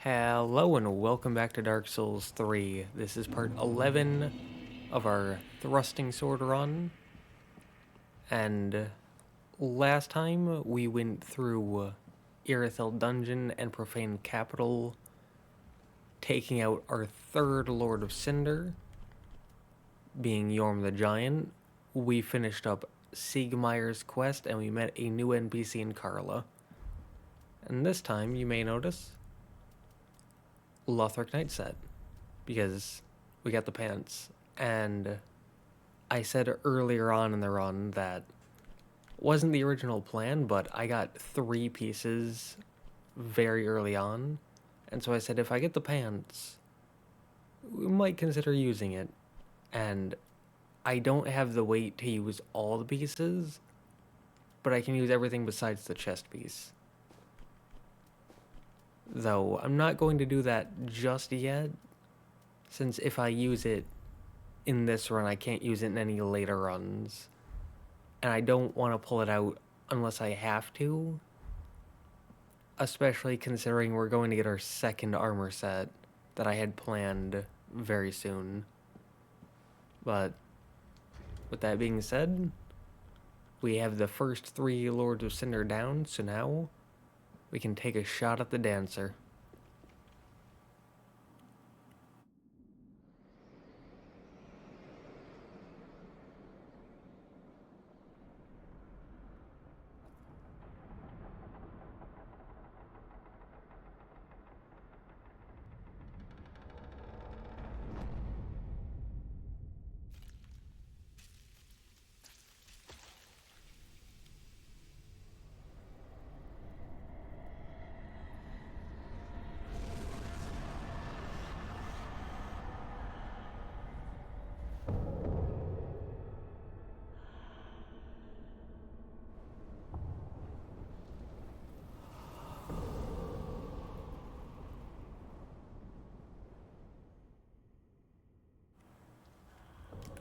Hello and welcome back to Dark Souls 3. This is part 11 of our thrusting sword run. And last time we went through Irithyll Dungeon and Profane Capital, taking out our third Lord of Cinder, being Yorm the Giant. We finished up Siegmeyer's quest and we met a new NPC in Carla. And this time, you may notice, Lothric Knight set, because we got the pants. And I said earlier on in the run that wasn't the original plan, but I got 3 pieces very early on, and so I said if I get the pants, we might consider using it. And I don't have the weight to use all the pieces, but I can use everything besides the chest piece. Though I'm not going to do that just yet, since if I use it in this run, I can't use it in any later runs. And I don't want to pull it out unless I have to, especially considering we're going to get our second armor set that I had planned very soon. But with that being said, we have the first 3 Lords of Cinder down, so now we can take a shot at the dancer.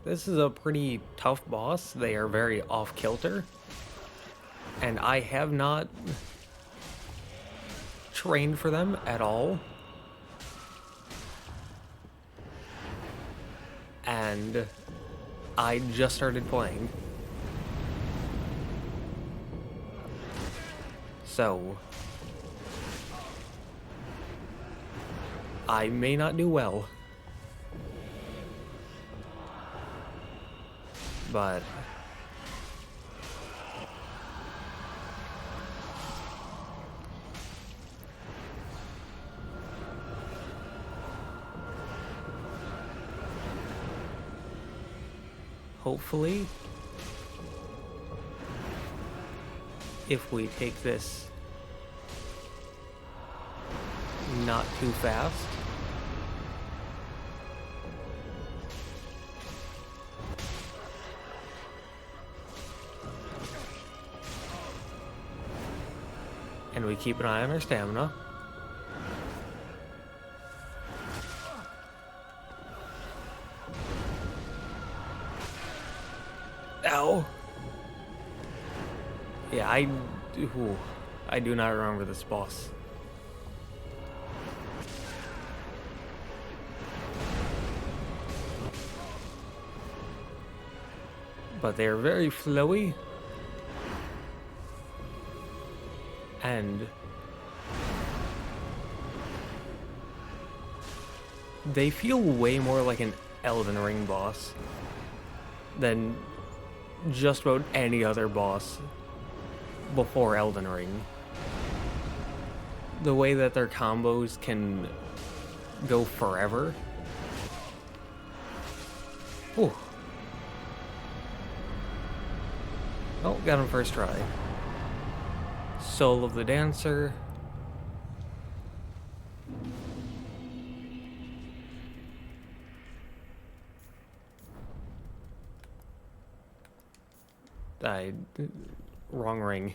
This is a pretty tough boss. They are very off-kilter. And I have not trained for them at all. And I just started playing. So I may not do well. But hopefully, if we take this not too fast, and we keep an eye on our stamina, ow! Yeah, I do not remember this boss. But they are very flowy. And they feel way more like an Elden Ring boss than just about any other boss before Elden Ring. The way that their combos can go forever. Ooh. Oh, got him first try. Soul of the Dancer. Wrong ring.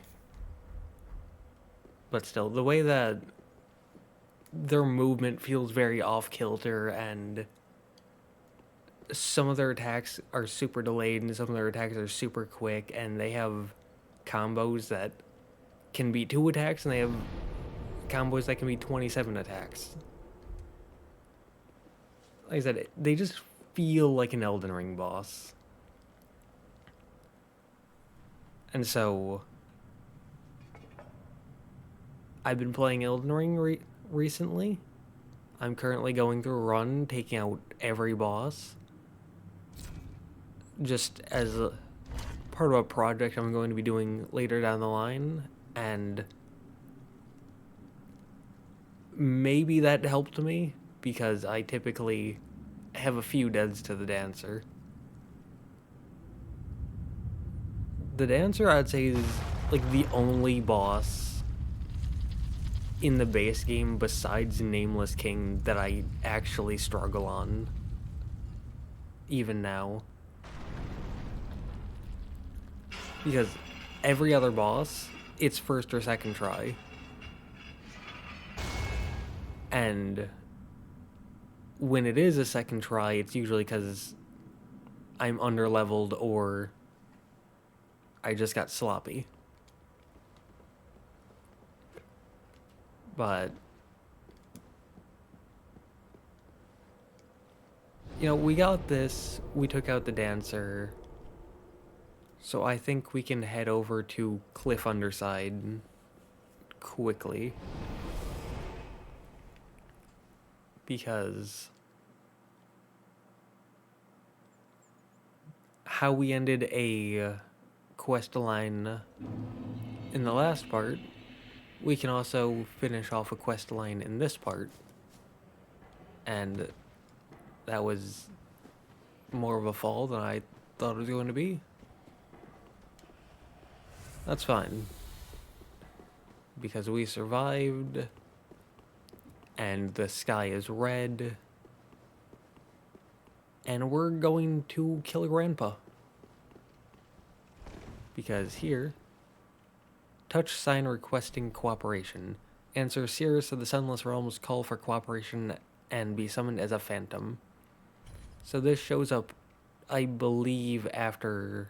But still, the way that their movement feels very off-kilter, and some of their attacks are super delayed and some of their attacks are super quick, and they have combos that can be 2 attacks and they have combos that can be 27 attacks. Like I said, they just feel like an Elden Ring boss. And so, I've been playing Elden Ring recently. I'm currently going through a run, taking out every boss. Just as a part of a project I'm going to be doing later down the line. And maybe that helped me, because I typically have a few deaths to the Dancer. The Dancer, I'd say, is like the only boss in the base game besides Nameless King that I actually struggle on, even now. Because every other boss, it's first or second try. And when it is a second try, it's usually because I'm underleveled or I just got sloppy. But, you know, we got this. We took out the Dancer. So I think we can head over to Cliff Underside quickly. Because how we ended a quest line in the last part, we can also finish off a quest line in this part. And that was more of a fall than I thought it was going to be. That's fine, because we survived, and the sky is red, and we're going to kill Grandpa. Because here, touch sign requesting cooperation. Answer Sirris of the Sunless Realms call for cooperation and be summoned as a phantom. So this shows up, I believe, after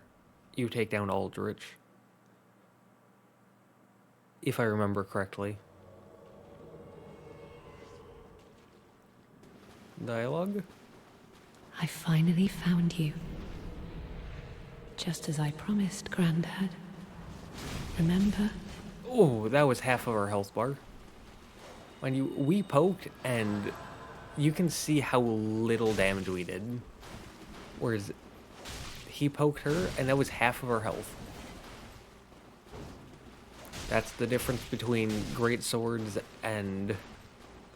you take down Aldrich, if I remember correctly. Dialogue? I finally found you. Just as I promised, Granddad. Remember? Oh, that was half of our health bar. When we poked, and you can see how little damage we did. Whereas he poked her, and that was half of her health. That's the difference between great swords and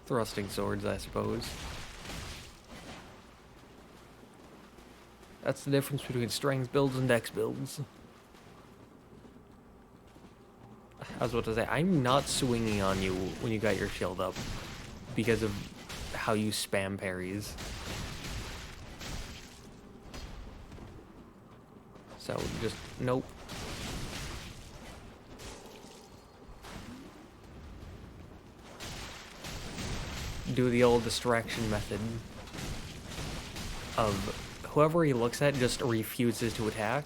thrusting swords, I suppose. That's the difference between strength builds and dex builds. I was about to say, I'm not swinging on you when you got your shield up because of how you spam parries. So, just, nope. Do the old distraction method of whoever he looks at just refuses to attack,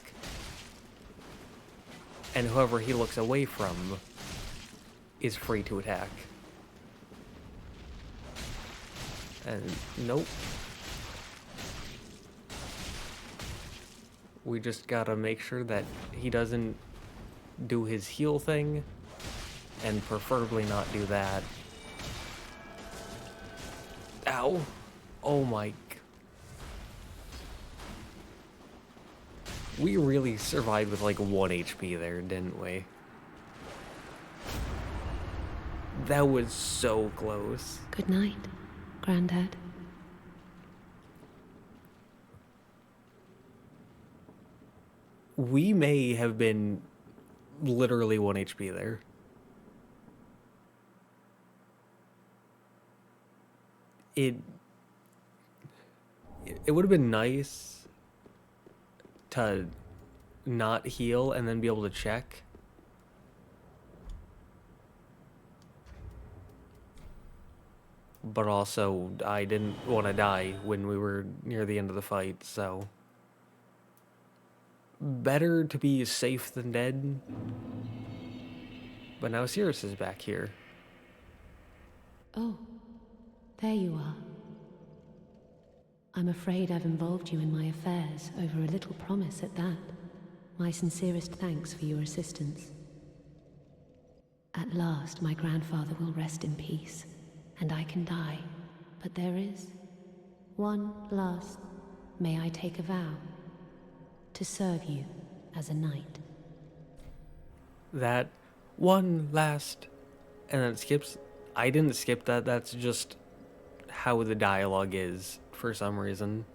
and whoever he looks away from is free to attack. And nope. We just gotta make sure that he doesn't do his heal thing, and preferably not do that. Ow. Oh my. We really survived with like 1 HP there, didn't we? That was so close. Good night, Granddad. We may have been literally 1 HP there. It would have been nice to not heal and then be able to check. But also, I didn't want to die when we were near the end of the fight, so better to be safe than dead. But now Sirris is back here. Oh, there you are. I'm afraid I've involved you in my affairs over a little promise at that. My sincerest thanks for your assistance. At last, my grandfather will rest in peace, and I can die. But there is one last. May I take a vow? To serve you as a knight. That one last... And then it skips... I didn't skip that, that's just how the dialogue is, for some reason.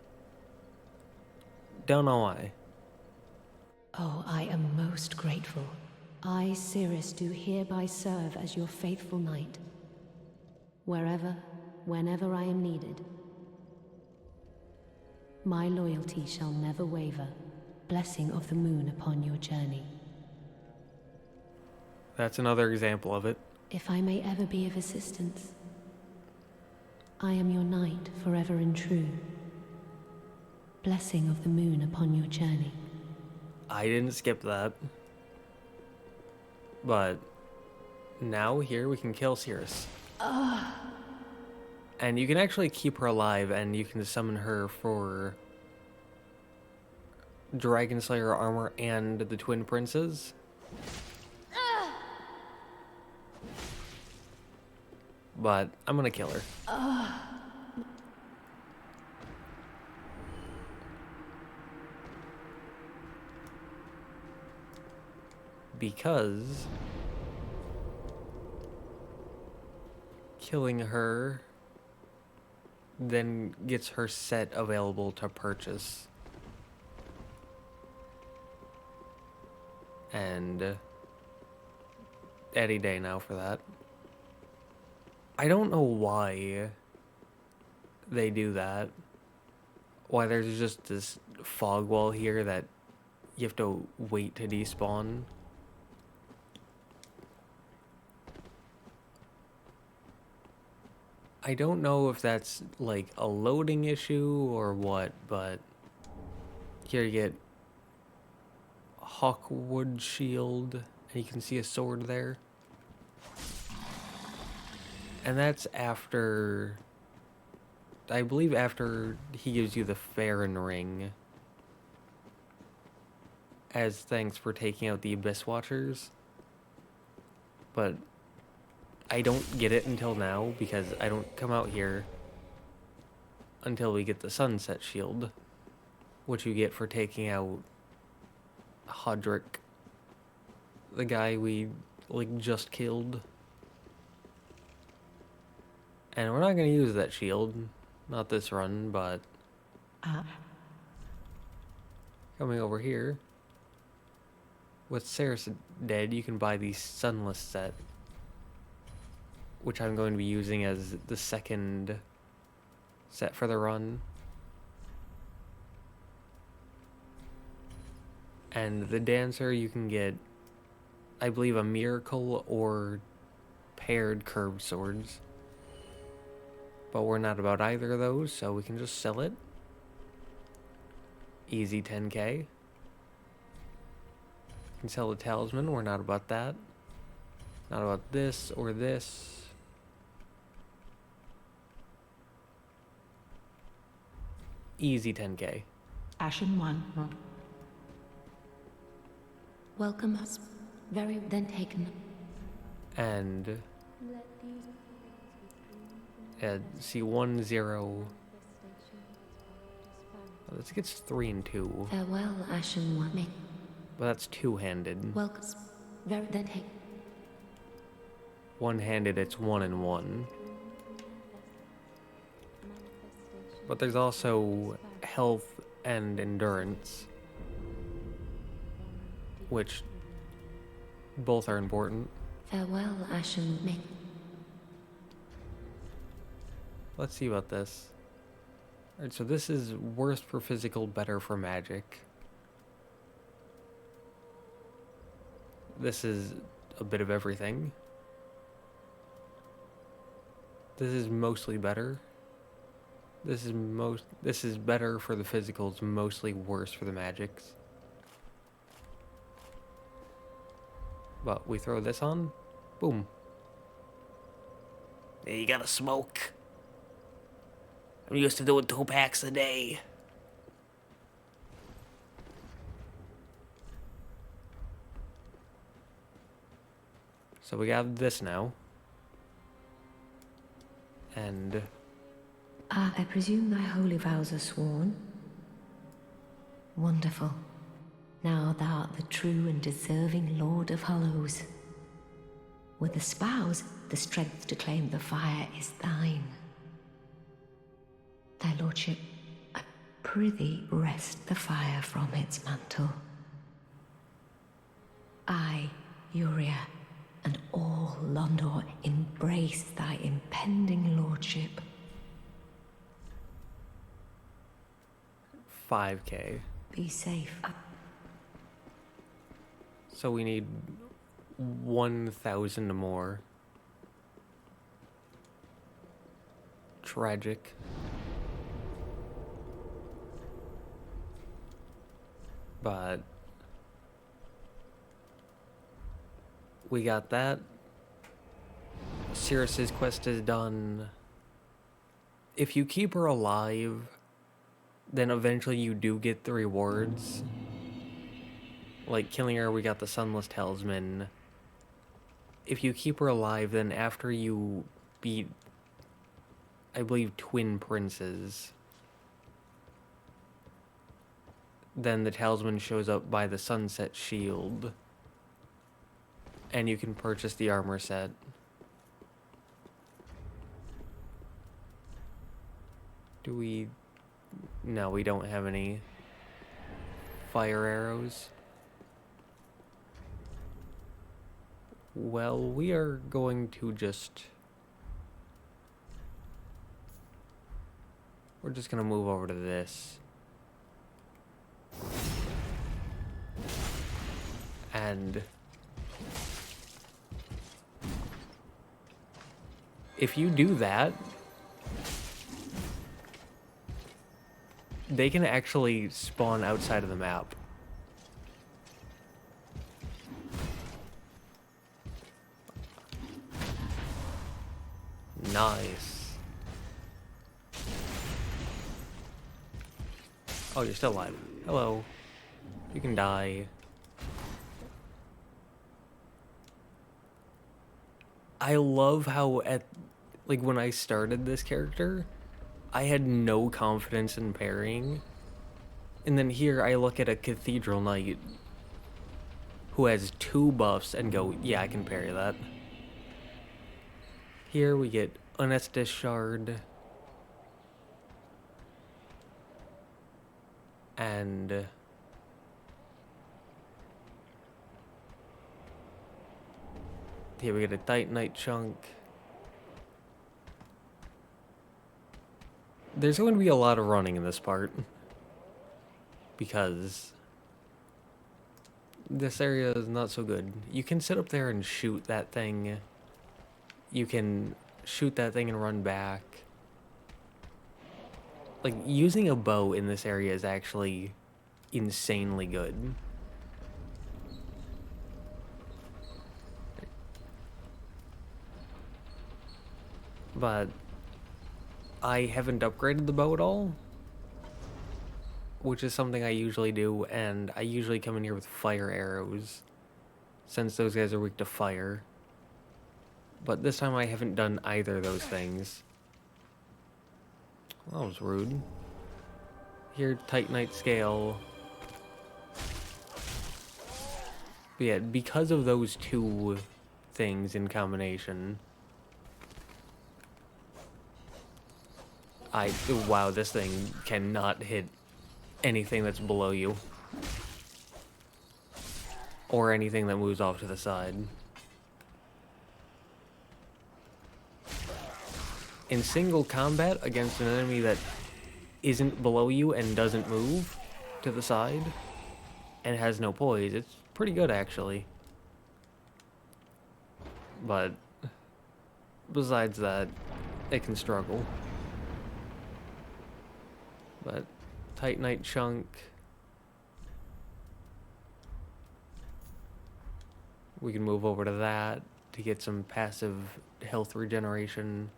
Don't know why. Oh, I am most grateful. I, Sirris, do hereby serve as your faithful knight. Wherever, whenever I am needed. My loyalty shall never waver. Blessing of the moon upon your journey. That's another example of it. If I may ever be of assistance, I am your knight forever and true. Blessing of the moon upon your journey. I didn't skip that. But now here we can kill Sirris. And you can actually keep her alive, and you can summon her for Dragon Slayer armor and the Twin Princes. But I'm gonna kill her. Because killing her then gets her set available to purchase. And any day now for that. I don't know why they do that. Why there's just this fog wall here that you have to wait to despawn. I don't know if that's like a loading issue or what, but here you get Hawkwood Shield, and you can see a sword there. And that's after, I believe after he gives you the Farron Ring as thanks for taking out the Abyss Watchers. But I don't get it until now because I don't come out here until we get the Sunset Shield, which you get for taking out Hodrick, the guy we just killed. And we're not going to use that shield, not this run, but coming over here, with Sirris dead, you can buy the Sunless set, which I'm going to be using as the second set for the run. And the Dancer, you can get, I believe, a Miracle or paired curved swords. But we're not about either of those, so we can just sell it. Easy 10k. Can sell the Talisman, we're not about that. Not about this or this. Easy 10k. Ashen one. Welcome us. Very then taken. And see 1 0. Oh, this gets 3 and 2. Farewell, Ashen one. But that's two-handed. Welcome. Very then take. One-handed, it's 1 and 1. But there's also health and endurance, which both are important. Farewell, Ashen Ming. Let's see about this. Alright, so this is worse for physical, better for magic. This is a bit of everything. This is mostly better. This is better for the physicals, mostly worse for the magics. But we throw this on, boom. Hey, you gotta smoke. I'm used to doing 2 packs a day. So we got this now. And... I presume thy holy vows are sworn? Wonderful. Now thou art the true and deserving Lord of Hollows. With the spouse, the strength to claim the fire is thine. Thy lordship, I prithee wrest the fire from its mantle. I, Uria, and all Londor embrace thy impending lordship. 5K. Be safe. So we need 1,000 more. Tragic. But we got that. Sirris's quest is done. If you keep her alive, then eventually you do get the rewards. Like killing her, we got the Sunless Talisman. If you keep her alive, then after you beat, I believe, Twin Princes, then the talisman shows up by the Sunset Shield. And you can purchase the armor set. Do we... No, we don't have any fire arrows. Well, we are going to just... We're just gonna move over to this. And... if you do that, they can actually spawn outside of the map. Nice. Oh, you're still alive. Hello. You can die. I love how like when I started this character, I had no confidence in parrying. And then here I look at a Cathedral Knight who has 2 buffs and go, yeah, I can parry that. Here we get Unestes Shard. And... here we get a Titanite chunk. There's going to be a lot of running in this part, because this area is not so good. You can sit up there and shoot that thing. You can shoot that thing and run back. Like, using a bow in this area is actually insanely good. But I haven't upgraded the bow at all, which is something I usually do, and I usually come in here with fire arrows, since those guys are weak to fire. But this time I haven't done either of those things. That was rude. Here, Titanite Scale. But yeah, because of those 2 things in combination, wow, this thing cannot hit anything that's below you. Or anything that moves off to the side. In single combat against an enemy that isn't below you and doesn't move to the side and has no poise, it's pretty good actually. But besides that, it can struggle. But Titanite chunk. We can move over to that to get some passive health regeneration.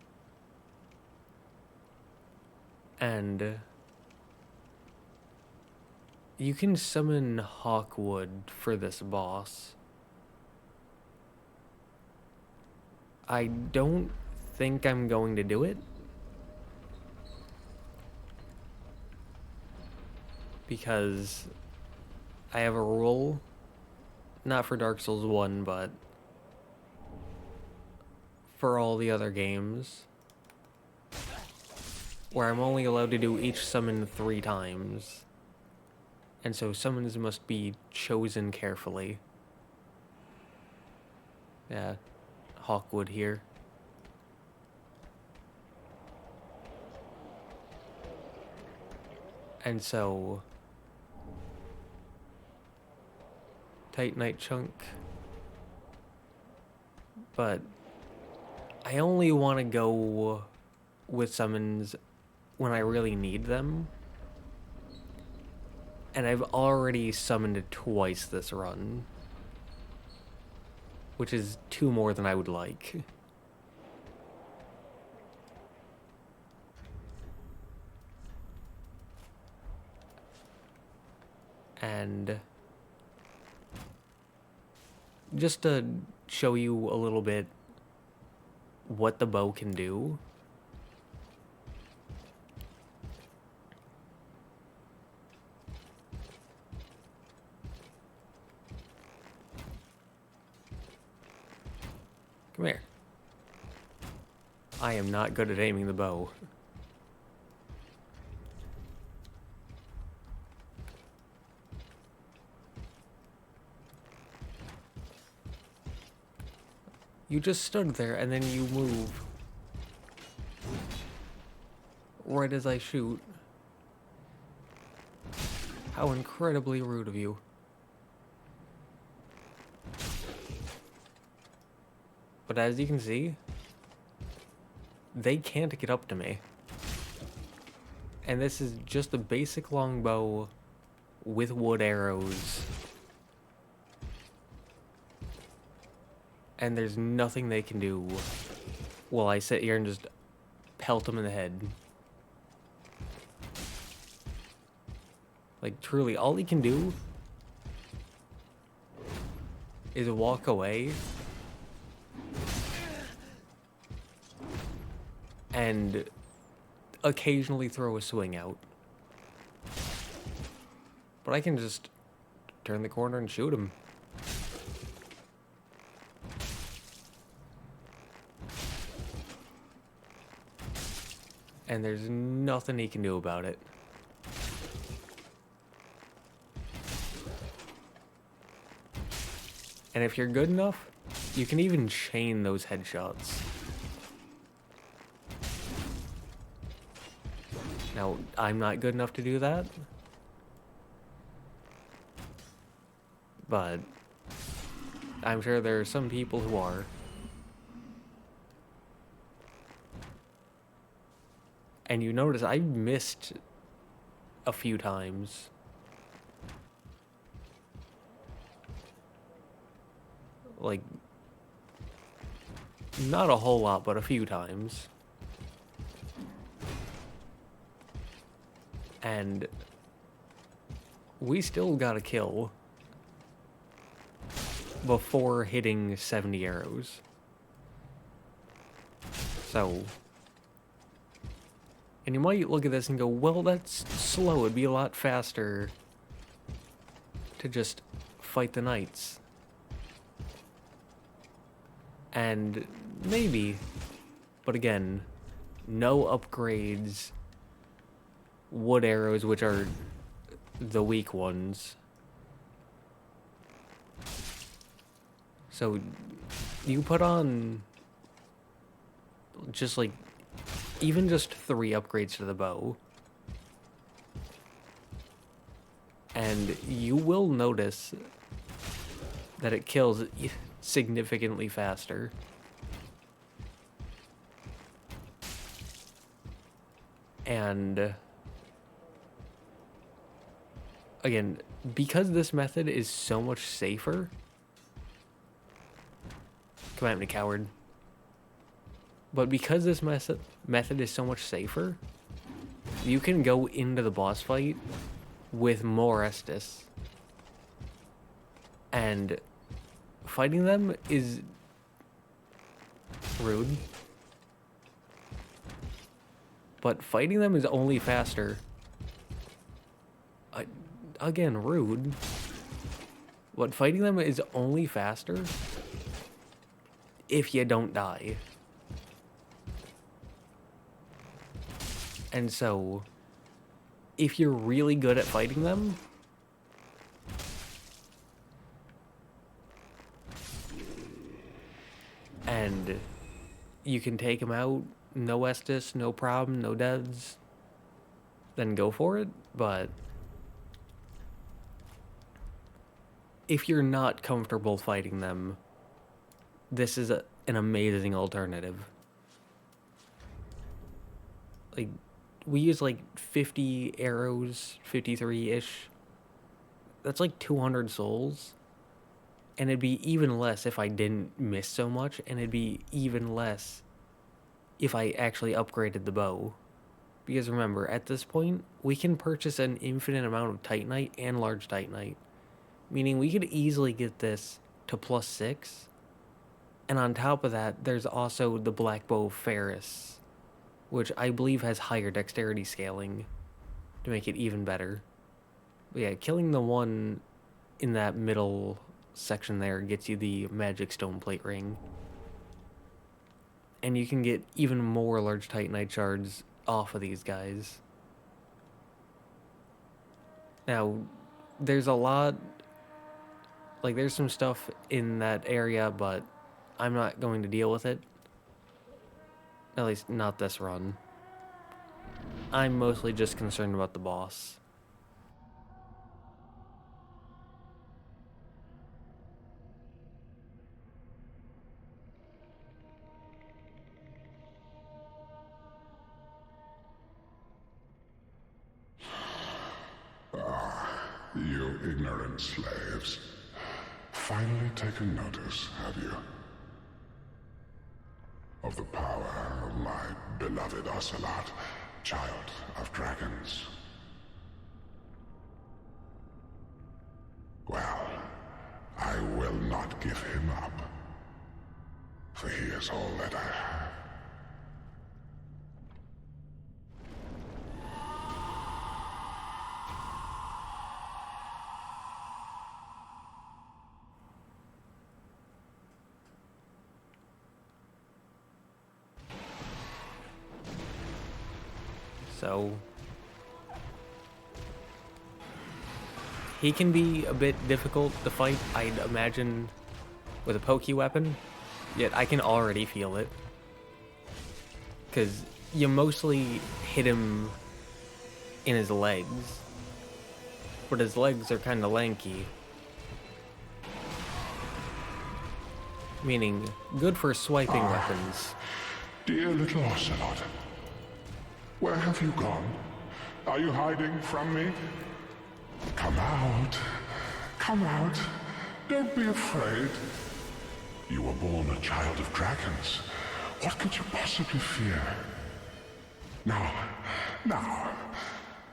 And you can summon Hawkwood for this boss. I don't think I'm going to do it, because I have a rule, not for Dark Souls 1, but for all the other games, where I'm only allowed to do each summon 3 times. And so summons must be chosen carefully. Yeah, Hawkwood here. And so Titanite chunk. But I only want to go with summons when I really need them. And I've already summoned it twice this run, which is 2 more than I would like. And just to show you a little bit what the bow can do, come here. I am not good at aiming the bow. You just stood there and then you move right as I shoot. How incredibly rude of you. But as you can see, they can't get up to me. And this is just a basic longbow with wood arrows. And there's nothing they can do while I sit here and just pelt them in the head. Like, truly, all he can do is walk away and occasionally throw a swing out. But I can just turn the corner and shoot him. And there's nothing he can do about it. And if you're good enough, you can even chain those headshots. Now, I'm not good enough to do that. But I'm sure there are some people who are. And you notice I missed a few times. Like, not a whole lot, but a few times. And we still got a kill before hitting 70 arrows. So, and you might look at this and go, well, that's slow. It'd be a lot faster to just fight the knights. And maybe, but again, no upgrades, wood arrows, which are the weak ones. So you put on just like, even just 3 upgrades to the bow, and you will notice that it kills significantly faster. And again, because this method is so much safer Come at me, coward. But because this method is so much safer, you can go into the boss fight with more Estus. And fighting them is rude. But fighting them is only faster. Again, rude. But fighting them is only faster if you don't die. And so, if you're really good at fighting them, and you can take them out, no Estus, no problem, no deaths, then go for it. But if you're not comfortable fighting them, this is an amazing alternative. Like, we use like 50 arrows, 53-ish. That's like 200 souls. And it'd be even less if I didn't miss so much, and it'd be even less if I actually upgraded the bow. Because remember, at this point, we can purchase an infinite amount of Titanite and large Titanite. Meaning we could easily get this to +6. And on top of that, there's also the black bow Sirris, which I believe has higher dexterity scaling to make it even better. But yeah, killing the one in that middle section there gets you the magic stone plate ring. And you can get even more large Titanite shards off of these guys. Now, there's a lot... Like, there's some stuff in that area, but I'm not going to deal with it. At least, not this run. I'm mostly just concerned about the boss. You ignorant slaves. Finally taken notice, have you? Of the power of my beloved Ocelot, child of dragons. Well, I will not give him up, for he is all that I have. So he can be a bit difficult to fight, I'd imagine, with a pokey weapon, yet I can already feel it. Because you mostly hit him in his legs, but his legs are kind of lanky. Meaning, good for swiping weapons. Dear little Ocelot. Where have you gone? Are you hiding from me? Come out. Come out. Don't be afraid. You were born a child of dragons. What could you possibly fear? Now,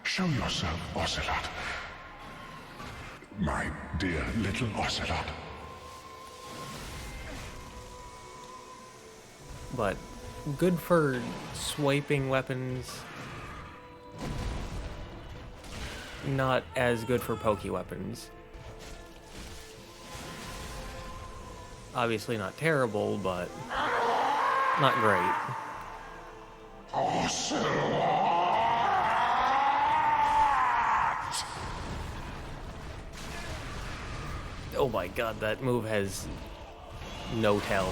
show yourself, Ocelot. My dear little Ocelot. But good for swiping weapons, not as good for pokey weapons. Obviously not terrible, but not great. Ocelot! Oh my god, that move has no tell.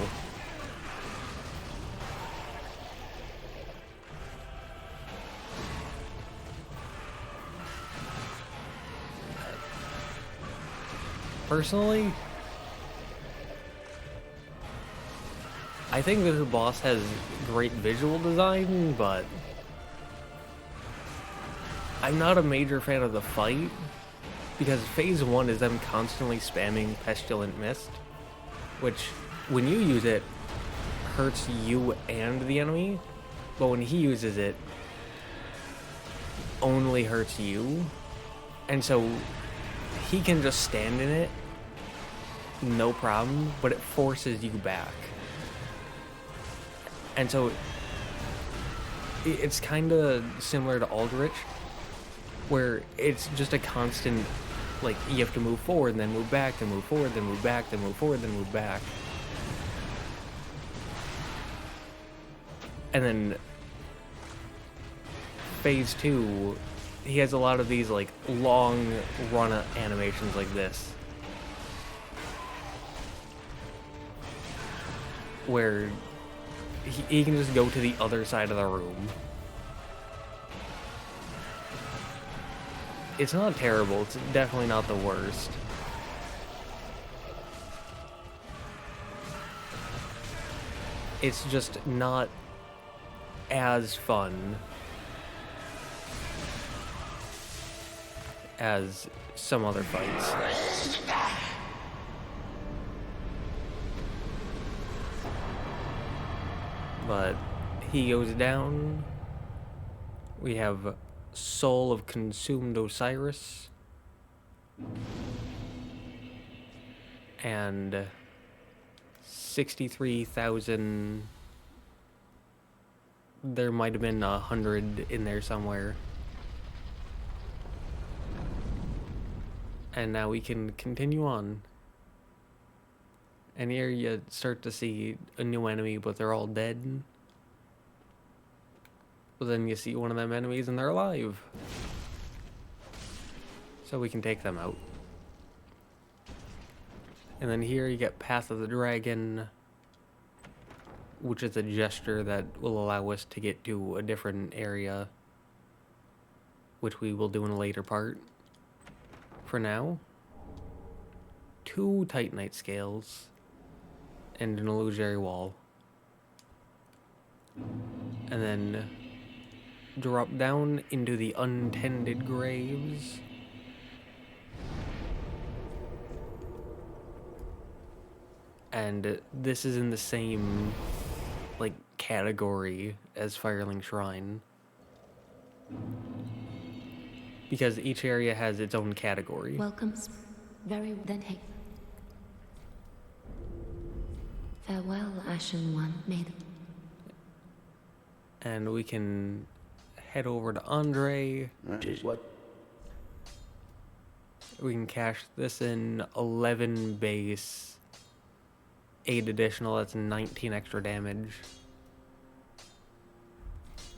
Personally, I think this boss has great visual design, but I'm not a major fan of the fight, because phase 1 is them constantly spamming Pestilent Mist, which when you use it, hurts you and the enemy, but when he uses it, only hurts you. And so he can just stand in it, no problem, but it forces you back. And so it's kind of similar to Aldrich, where it's just a constant, like, you have to move forward, and then move back, then move forward, then move back, then move forward, then move back. And then phase 2, he has a lot of these, like, long run animations like this, where he can just go to the other side of the room. It's not terrible, it's definitely not the worst. It's just not as fun as some other fights. But he goes down. We have Soul of Consumed Oceiros. And 63,000. There might have been 100 in there somewhere. And now we can continue on. And here you start to see a new enemy, but they're all dead. But then you see one of them enemies and they're alive. So we can take them out. And then here you get Path of the Dragon, which is a gesture that will allow us to get to a different area, which we will do in a later part. For now, 2 Titanite scales and an illusory wall. And then drop down into the Untended Graves. And this is in the same, like, category as Firelink Shrine, because each area has its own category. Welcomes. Very then hey. Farewell, Ashen One, maiden. And we can head over to Andre. What? We can cash this in 11 base, 8 additional, that's 19 extra damage.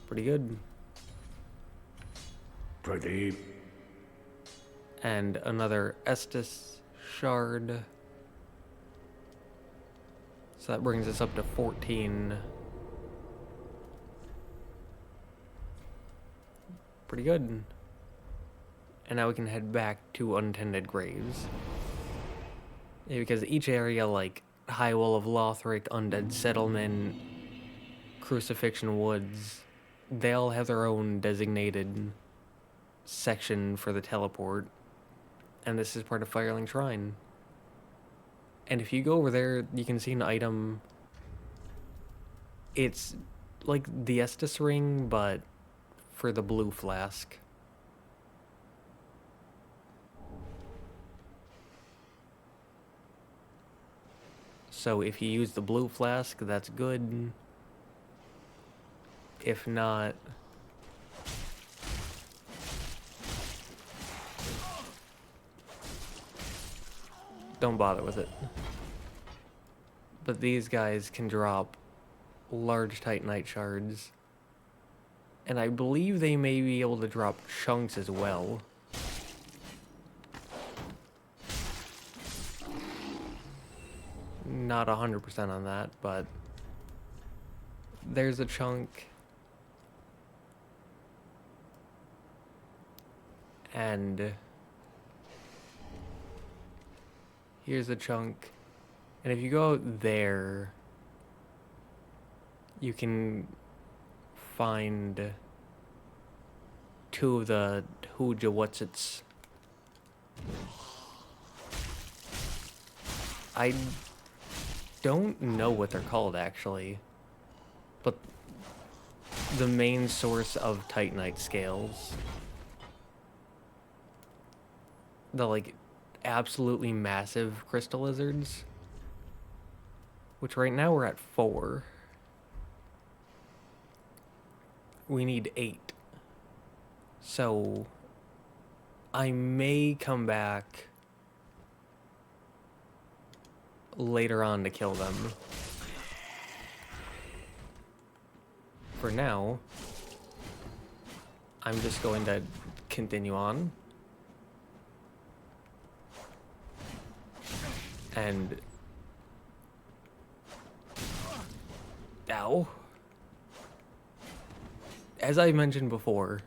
Pretty good. Pretty. And another Estus shard. So that brings us up to 14. Pretty good. And now we can head back to Untended Graves. Yeah, because each area, like High Wall of Lothric, Undead Settlement, Crucifixion Woods, they all have their own designated section for the teleport. And this is part of Firelink Shrine. And if you go over there, you can see an item. It's like the Estus ring, but for the blue flask. So if you use the blue flask, that's good. If not, don't bother with it. But these guys can drop large Titanite shards. And I believe they may be able to drop chunks as well. Not 100% on that, but there's a chunk. And here's a chunk. And if you go out there, you can find 2 of the Hooja Whatsits. don't know what they're called, actually. But the main source of Titanite scales, the, like, absolutely massive crystal lizards, which right now we're at 4. We need 8. So I may come back later on to kill them. For now, I'm just going to continue on. And... Ow. As I mentioned before,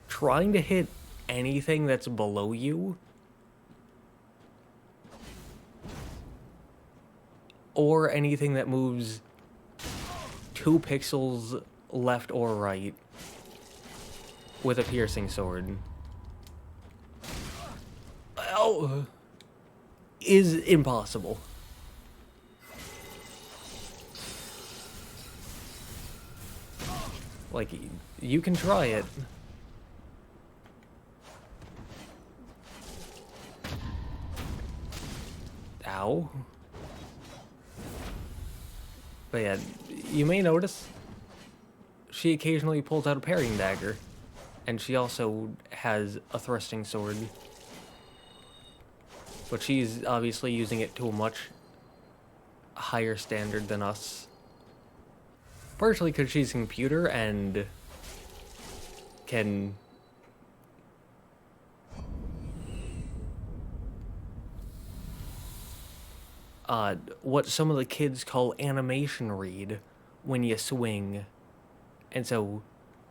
trying to hit anything that's below you or anything that moves 2 pixels left or right with a piercing sword, well, is impossible. Like, you can try it. Ow. But yeah, you may notice she occasionally pulls out a parrying dagger, and she also has a thrusting sword. But she's obviously using it to a much higher standard than us. Partially because she's a computer and can what some of the kids call animation read when you swing. And so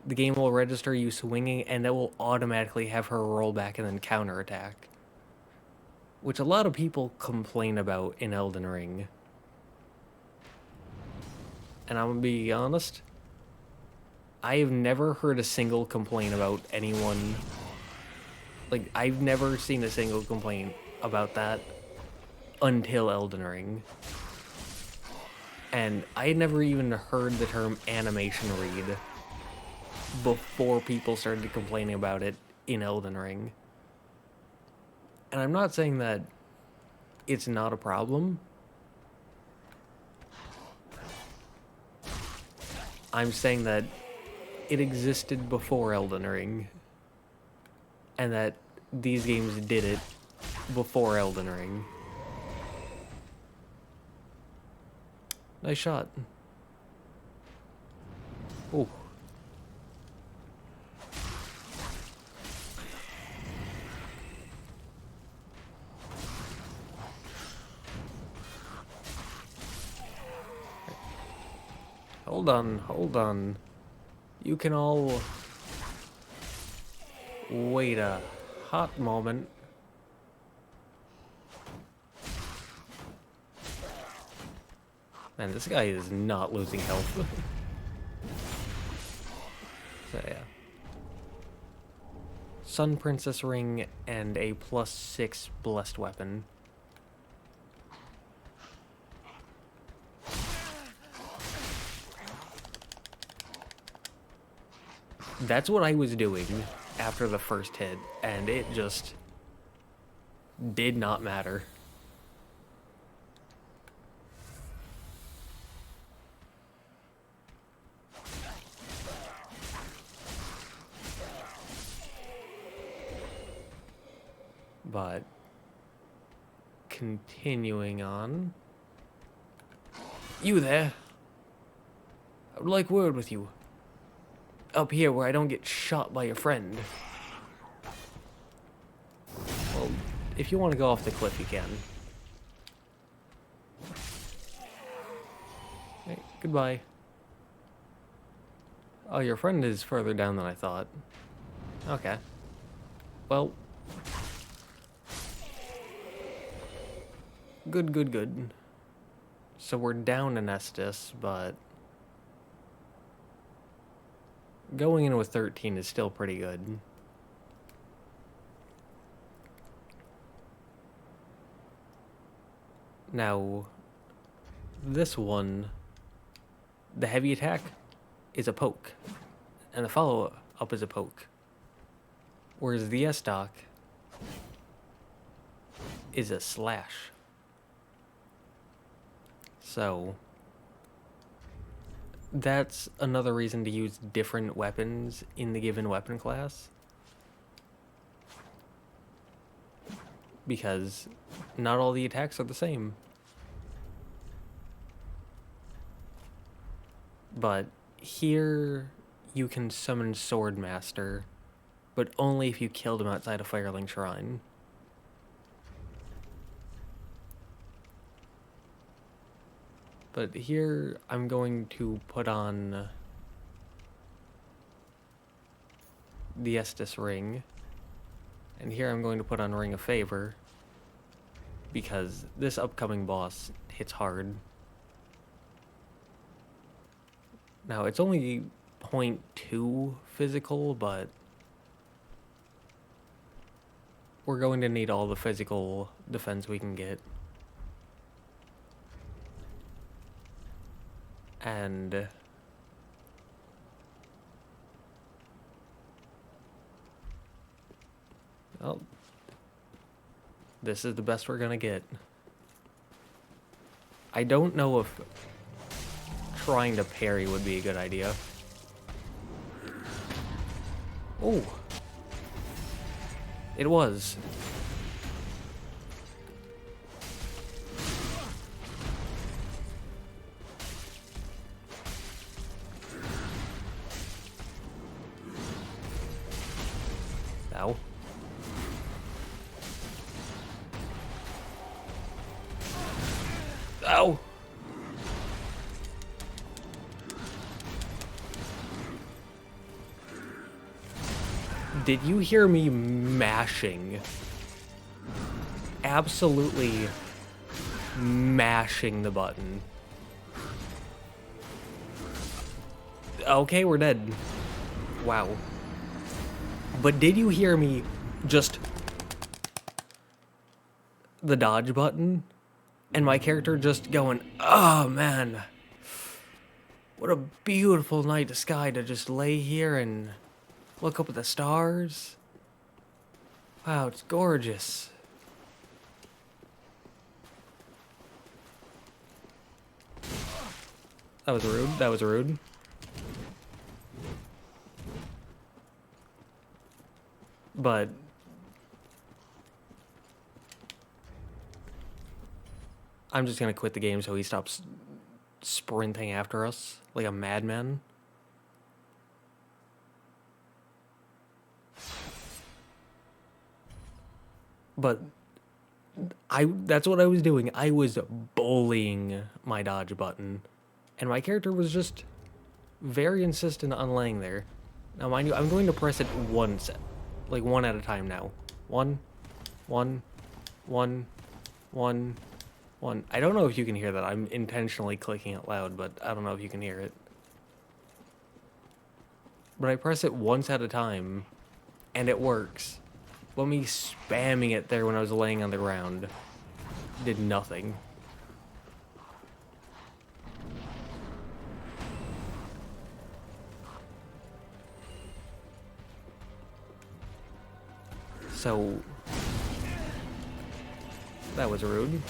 the game will register you swinging, and that will automatically have her roll back and then counterattack. Which a lot of people complain about in Elden Ring. And I'm gonna be honest, I have never heard a single complaint about anyone. Like, I've never seen a single complaint about that until Elden Ring. And I had never even heard the term animation read before people started complaining about it in Elden Ring. And I'm not saying that it's not a problem. I'm saying that it existed before Elden Ring. And that these games did it before Elden Ring. Nice shot. Ooh. Hold on. You can all wait a hot moment. Man, this guy is not losing health. So yeah. Sun Princess Ring and a +6 blessed weapon. That's what I was doing after the first hit, and it just did not matter. But continuing on. You there? I would like word with you. Up here where I don't get shot by your friend. Well, if you want to go off the cliff, you can. Hey, goodbye. Oh, your friend is further down than I thought. Okay. Well. Good. So we're down in Estus, but going in with 13 is still pretty good. Now, this one, the heavy attack is a poke, and the follow-up is a poke. Whereas the S-Dock is a slash. So that's another reason to use different weapons in the given weapon class. Because not all the attacks are the same. But here you can summon Swordmaster, but only if you killed him outside a Firelink Shrine. But here I'm going to put on the Estus Ring, and here I'm going to put on Ring of Favor, because this upcoming boss hits hard. Now, it's only 0.2 physical, but we're going to need all the physical defense we can get. And well, this is the best we're gonna get. I don't know if trying to parry would be a good idea. Oh, it was. Ow. Ow. Did you hear me mashing? Absolutely mashing the button. Okay, we're dead. Wow. But did you hear me just the dodge button? And my character just going, oh man, what a beautiful night sky to just lay here and look up at the stars. Wow, it's gorgeous. That was rude. That was rude. But I'm just gonna quit the game so he stops sprinting after us like a madman. But that's what I was doing. I was bullying my dodge button, and my character was just very insistent on laying there. Now, mind you, I'm going to press it once, like one at a time now. One. I don't know if you can hear that. I'm intentionally clicking it loud, but I don't know if you can hear it. But I press it once at a time, and it works. But me spamming it there when I was laying on the ground did nothing. So that was rude.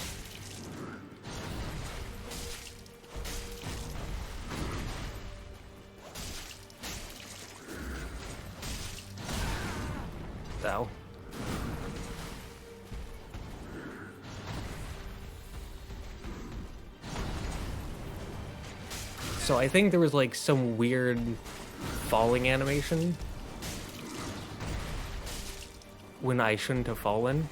Ow. So I think there was like some weird falling animation when I shouldn't have fallen.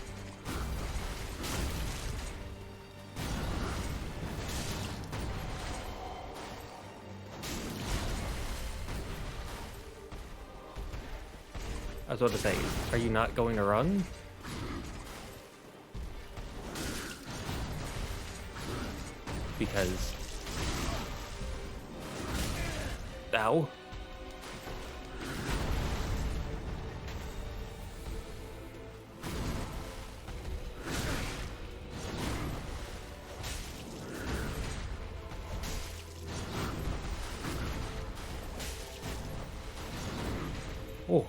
I was about to say, are you not going to run? Because... Ow. Oh.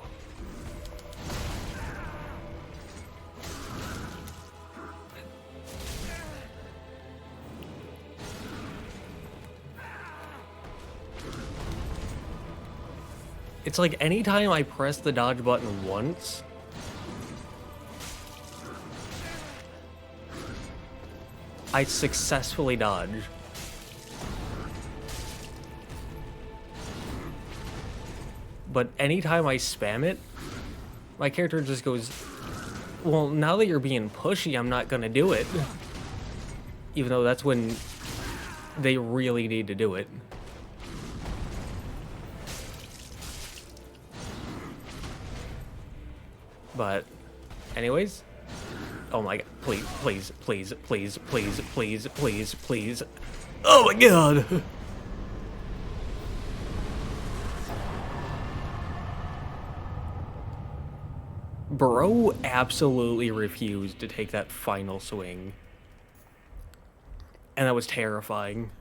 It's like anytime I press the dodge button once, I successfully dodge. But anytime I spam it, my character just goes, well, now that you're being pushy, I'm not gonna do it. Even though that's when they really need to do it. But, anyways. Oh my god, please, please, please, please, please, please, please, please. Oh my god! Bro absolutely refused to take that final swing. And that was terrifying.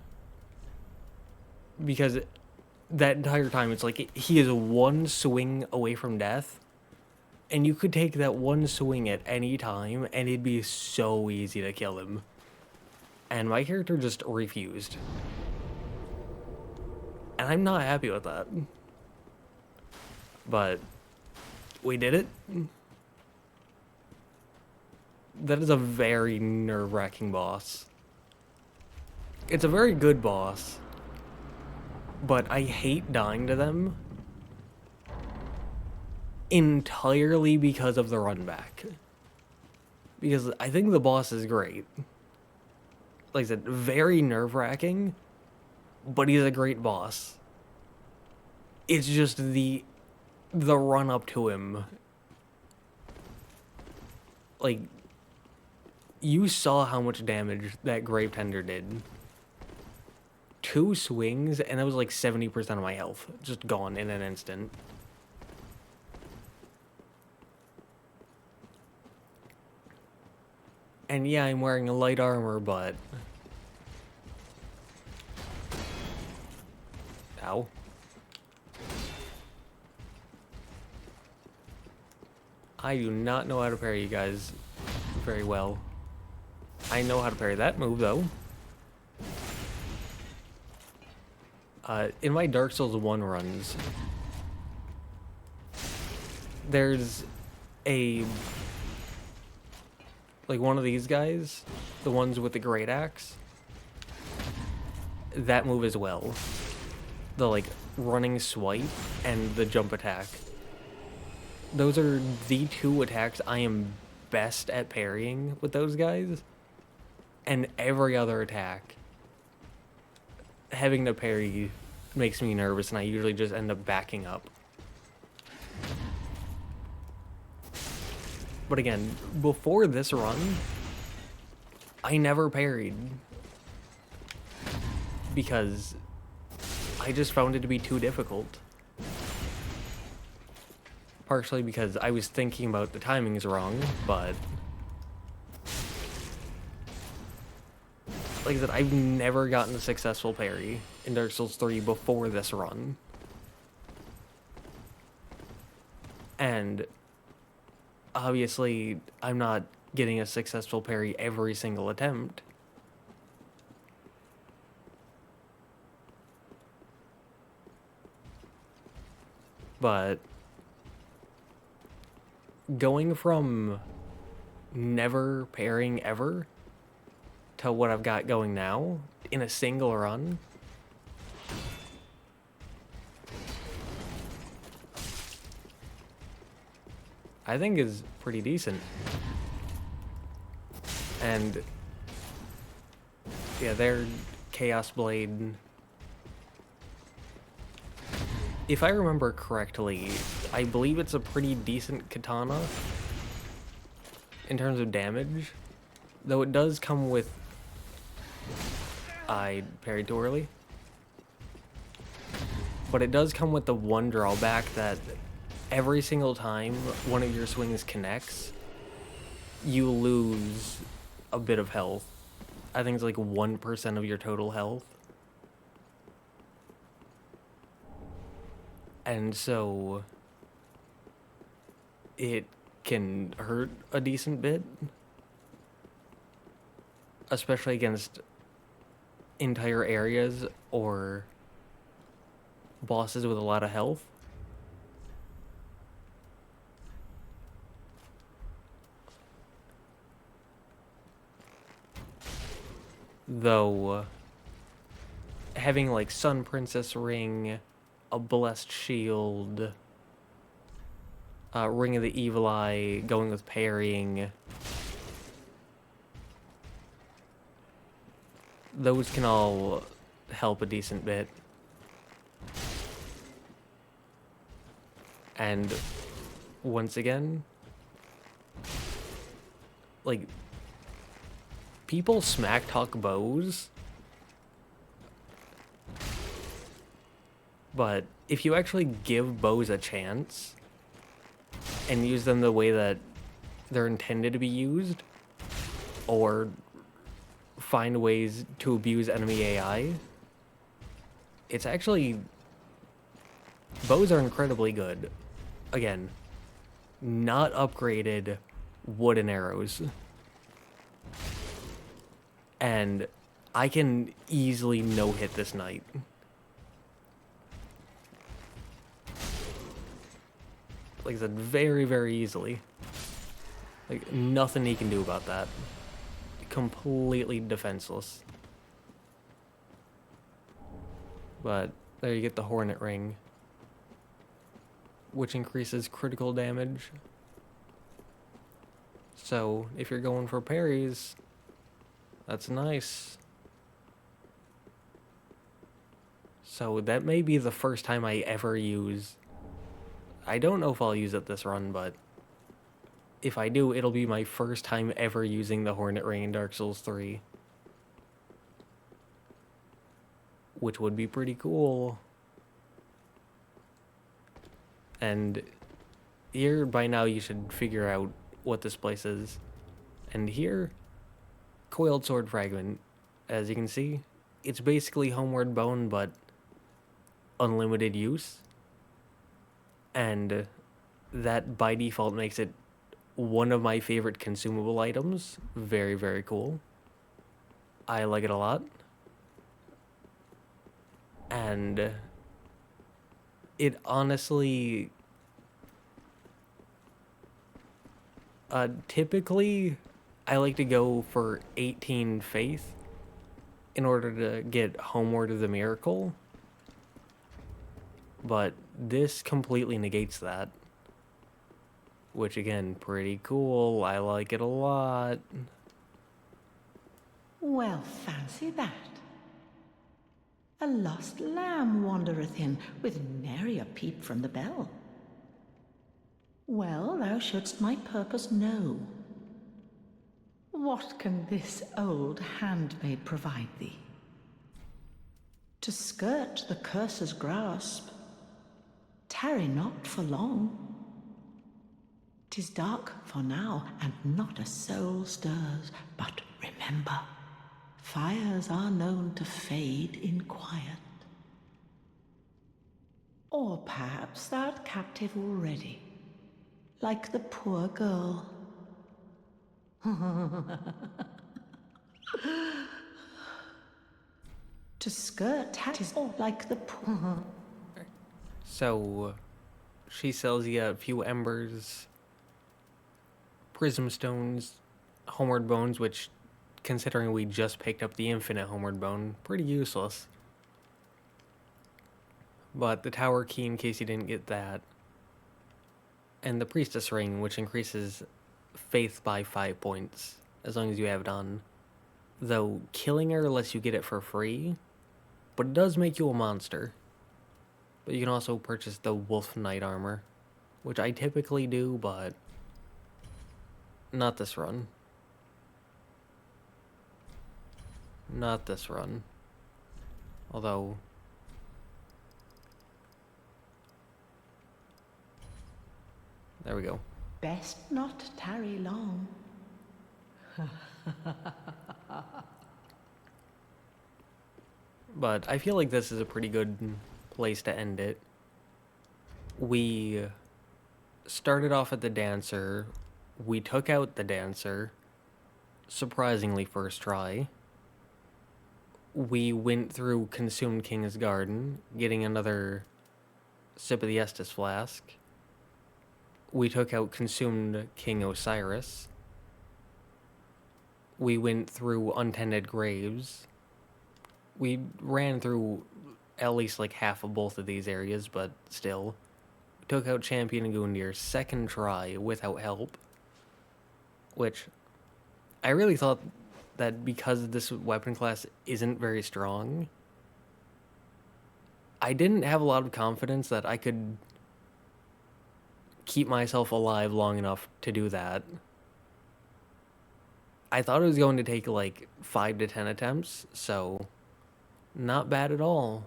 Because that entire time, it's like he is one swing away from death. And you could take that one swing at any time, and it'd be so easy to kill him. And my character just refused. And I'm not happy with that. But we did it. That is a very nerve-wracking boss. It's a very good boss. But I hate dying to them. Entirely because of the run back. Because I think the boss is great. Like I said, very nerve-wracking, but he's a great boss. It's just the run up to him. Like, you saw how much damage that Grave Tender did. 2 swings, and that was like 70% of my health. Just gone in an instant. And yeah, I'm wearing a light armor, but... Ow. I do not know how to parry you guys very well. I know how to parry that move, though. In my Dark Souls 1 runs, there's a... like one of these guys, the ones with the great axe, that move as well. The like running swipe and the jump attack. Those are the 2 attacks I am best at parrying with those guys. And every other attack, having to parry makes me nervous, and I usually just end up backing up. But again, before this run, I never parried. Because I just found it to be too difficult. Partially because I was thinking about the timings wrong, but... like I said, I've never gotten a successful parry in Dark Souls 3 before this run. And... obviously, I'm not getting a successful parry every single attempt. But going from never parrying ever to what I've got going now in a single run, I think is pretty decent. And yeah, their Chaos Blade, if I remember correctly, I believe it's a pretty decent katana in terms of damage, though it does come with... I parried too early. But it does come with the one drawback that every single time one of your swings connects, you lose a bit of health. I think it's like 1% of your total health. And so it can hurt a decent bit, especially against entire areas or bosses with a lot of health. Though, having like Sun Princess Ring, a Blessed Shield, Ring of the Evil Eye, going with parrying, those can all help a decent bit. And once again, like, people smack talk bows, but if you actually give bows a chance and use them the way that they're intended to be used, or find ways to abuse enemy AI, it's actually... bows are incredibly good. Again, not upgraded wooden arrows. And I can easily no-hit this knight. Like I said, very, very easily. Like, nothing he can do about that. Completely defenseless. But there you get the Hornet Ring, which increases critical damage. So, if you're going for parries, that's nice. So that may be the first time I ever use... I don't know if I'll use it this run, but if I do, it'll be my first time ever using the Hornet Ring in Dark Souls 3. Which would be pretty cool. And here, by now, you should figure out what this place is. And here, Coiled Sword Fragment. As you can see, it's basically Homeward Bone, but unlimited use. And that, by default, makes it one of my favorite consumable items. Very, very cool. I like it a lot. And it honestly... typically, I like to go for 18 Faith in order to get Homeward of the Miracle. But this completely negates that. Which, again, pretty cool. I like it a lot. Well, fancy that. A lost lamb wandereth in, with nary a peep from the bell. Well, thou shouldst my purpose know. What can this old handmaid provide thee? To skirt the curse's grasp, tarry not for long. 'Tis dark for now, and not a soul stirs, but remember, fires are known to fade in quiet. Or perhaps thou'rt captive already, like the poor girl. To skirt is like the poor... So, she sells you a few embers, prism stones, homeward bones, which, considering we just picked up the infinite homeward bone, pretty useless. But the tower key, in case you didn't get that. And the priestess ring, which increases faith by 5 points, as long as you have it on. Though, killing her lets you get it for free, but it does make you a monster. But you can also purchase the Wolf Knight armor, which I typically do, but not this run. Not this run. Although... there we go. Best not tarry long. But I feel like this is a pretty good place to end it. We started off at the Dancer. We took out the Dancer, surprisingly first try. We went through Consumed King's Garden, getting another sip of the Estus Flask. We took out Consumed King Oceiros. We went through Untended Graves. We ran through at least like half of both of these areas, but still. We took out Champion Gundyr second try without help, which I really thought that because this weapon class isn't very strong, I didn't have a lot of confidence that I could keep myself alive long enough to do that. I thought it was going to take like 5 to 10 attempts, so not bad at all.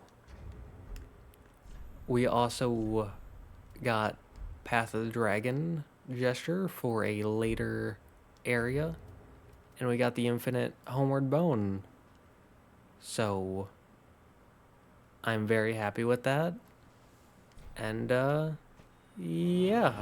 We also got Path of the Dragon gesture for a later area, and we got the Infinite Homeward Bone. So I'm very happy with that. And yeah.